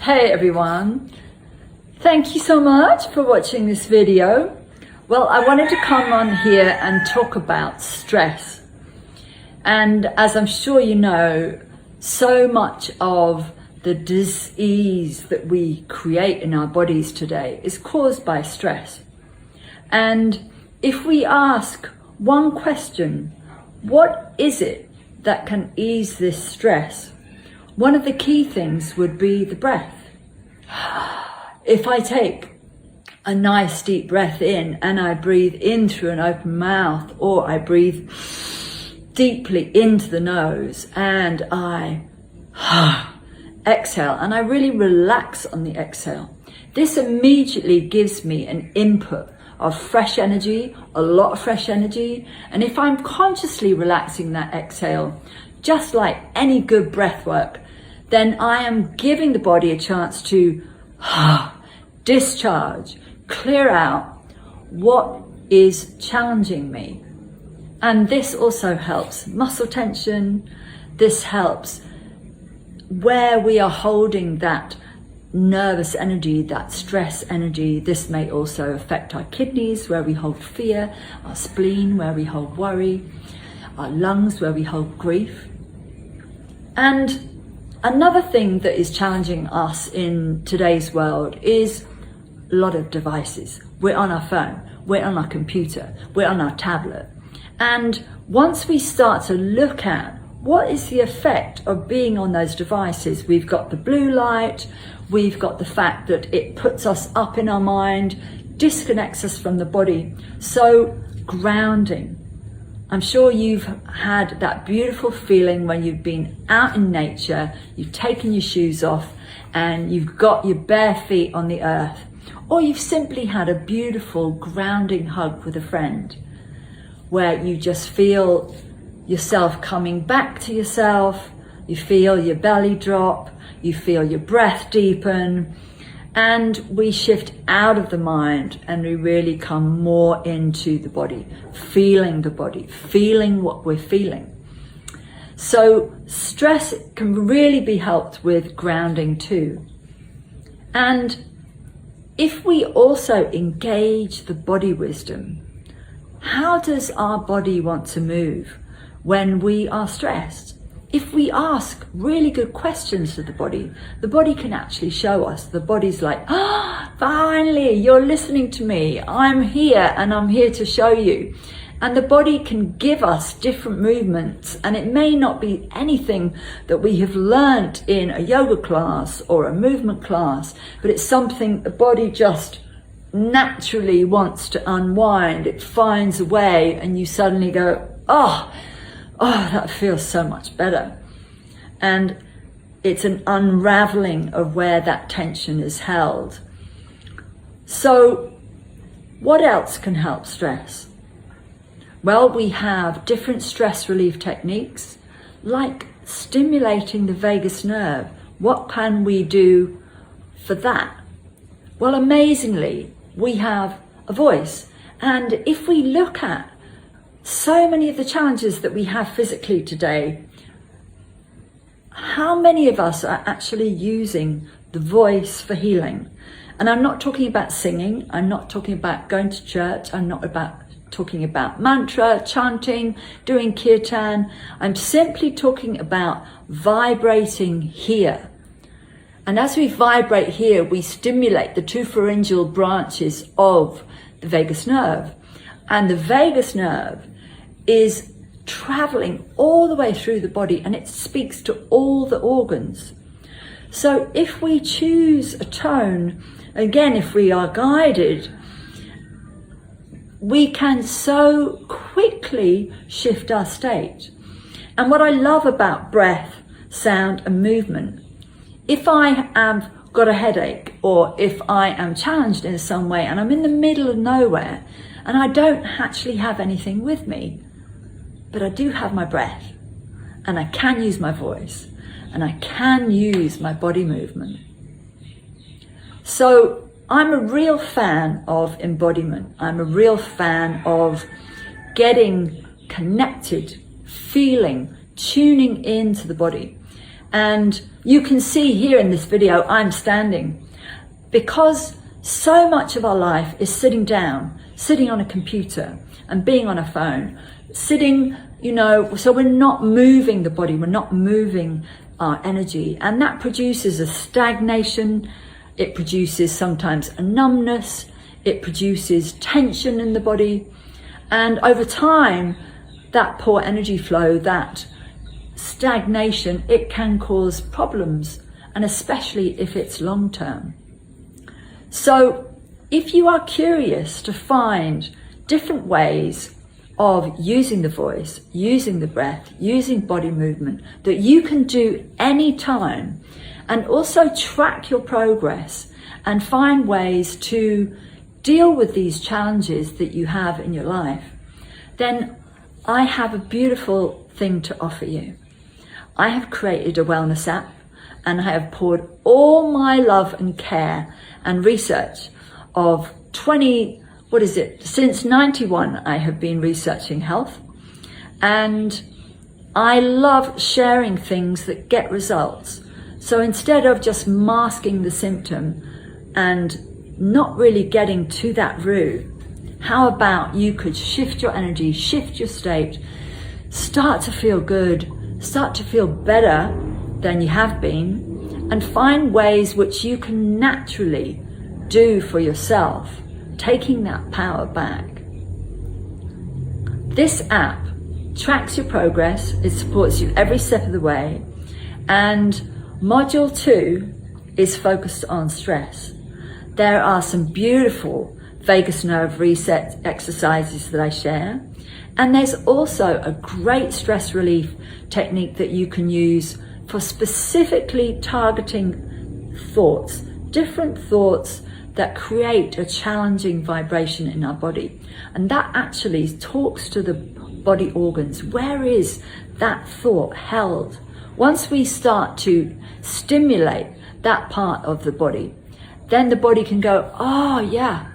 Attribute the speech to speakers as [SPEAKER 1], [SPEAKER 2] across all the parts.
[SPEAKER 1] Hey everyone, thank you so much for watching this video. Well, I wanted to come on here and talk about stress. And as I'm sure you know, so much of the disease that we create in our bodies today is caused by stress. And if we ask one question, what is it that can ease this stress? One of the key things would be the breath. If I take a nice deep breath in and I breathe in through an open mouth, or I breathe deeply into the nose and I exhale and I really relax on the exhale, this immediately gives me an input of fresh energy, a lot of fresh energy. And if I'm consciously relaxing that exhale, just like any good breath work, then I am giving the body a chance to discharge, clear out what is challenging me. And this also helps muscle tension. This helps where we are holding that nervous energy, that stress energy. This may also affect our kidneys, where we hold fear, our spleen, where we hold worry, our lungs, where we hold grief. And another thing that is challenging us in today's world is a lot of devices. We're on our phone, we're on our computer, we're on our tablet. And once we start to look at what is the effect of being on those devices, we've got the blue light, we've got the fact that it puts us up in our mind, disconnects us from the body. So grounding. I'm sure you've had that beautiful feeling when you've been out in nature, you've taken your shoes off and you've got your bare feet on the earth, or you've simply had a beautiful grounding hug with a friend where you just feel yourself coming back to yourself, you feel your belly drop, you feel your breath deepen, and we shift out of the mind and we really come more into the body, feeling what we're feeling. So stress can really be helped with grounding too. And if we also engage the body wisdom, how does our body want to move when we are stressed? If we ask really good questions to the body can actually show us. The body's like, finally, you're listening to me. I'm here and I'm here to show you. And the body can give us different movements, and it may not be anything that we have learnt in a yoga class or a movement class, but it's something the body just naturally wants to unwind. It finds a way and you suddenly go, oh, that feels so much better. And it's an unravelling of where that tension is held. So what else can help stress? Well, we have different stress relief techniques, like stimulating the vagus nerve. What can we do for that? Well, amazingly, we have a voice. And if we look at so many of the challenges that we have physically today, how many of us are actually using the voice for healing? And I'm not talking about singing, I'm not talking about going to church, I'm not talking about mantra, chanting, doing kirtan. I'm simply talking about vibrating here. And as we vibrate here, we stimulate the two pharyngeal branches of the vagus nerve. And the vagus nerve is traveling all the way through the body, and it speaks to all the organs. So if we choose a tone, again, if we are guided, we can so quickly shift our state. And what I love about breath, sound and movement, if I have got a headache, or if I am challenged in some way and I'm in the middle of nowhere and I don't actually have anything with me, but I do have my breath, and I can use my voice, and I can use my body movement. So I'm a real fan of embodiment. I'm a real fan of getting connected, feeling, tuning into the body. And You can see here in this video, I'm standing because so much of our life is sitting down, sitting on a computer and being on a phone, sitting, you know, so we're not moving the body, we're not moving our energy, and that produces a stagnation. It produces sometimes a numbness, it produces tension in the body, and over time, that poor energy flow, that stagnation, it can cause problems, and especially if it's long term. So if you are curious to find different ways of using the voice, using the breath, using body movement that you can do anytime, and also track your progress and find ways to deal with these challenges that you have in your life, then I have a beautiful thing to offer you. I have created a wellness app, and I have poured all my love and care and research of since 91 I have been researching health, and I love sharing things that get results. So instead of just masking the symptom and not really getting to that root, how about you could shift your energy, shift your state, start to feel good, start to feel better than you have been, and find ways which you can naturally do for yourself, taking that power back. This app tracks your progress, it supports you every step of the way, and module 2 is focused on stress. There are some beautiful vagus nerve reset exercises that I share, and there's also a great stress relief technique that you can use for specifically targeting thoughts, different thoughts that create a challenging vibration in our body. And that actually talks to the body organs. Where is that thought held? Once we start to stimulate that part of the body, then the body can go, oh yeah,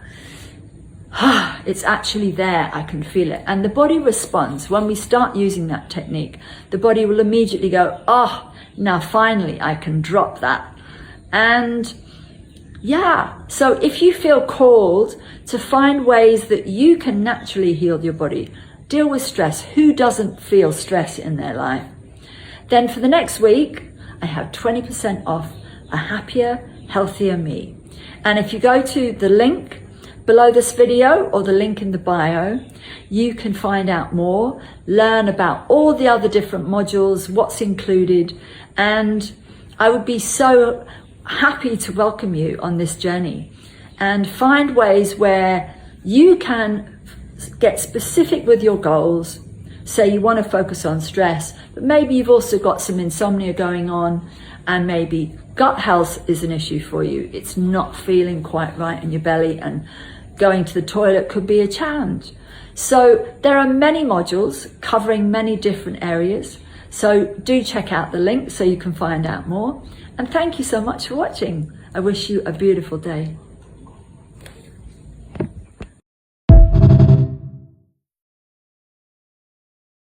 [SPEAKER 1] it's actually there, I can feel it. And the body responds. When we start using that technique, the body will immediately go, oh, now finally I can drop that. And yeah, so if you feel called to find ways that you can naturally heal your body, deal with stress, who doesn't feel stress in their life? Then for the next week, I have 20% off a happier, healthier me. And if you go to the link below this video or the link in the bio, you can find out more, learn about all the other different modules, what's included, and I would be so happy to welcome you on this journey and find ways where you can get specific with your goals. Say you want to focus on stress, but maybe you've also got some insomnia going on, and maybe gut health is an issue for you. It's not feeling quite right in your belly, and going to the toilet could be a challenge. So there are many modules covering many different areas. So do check out the link so you can find out more. And thank you so much for watching. I wish you a beautiful day.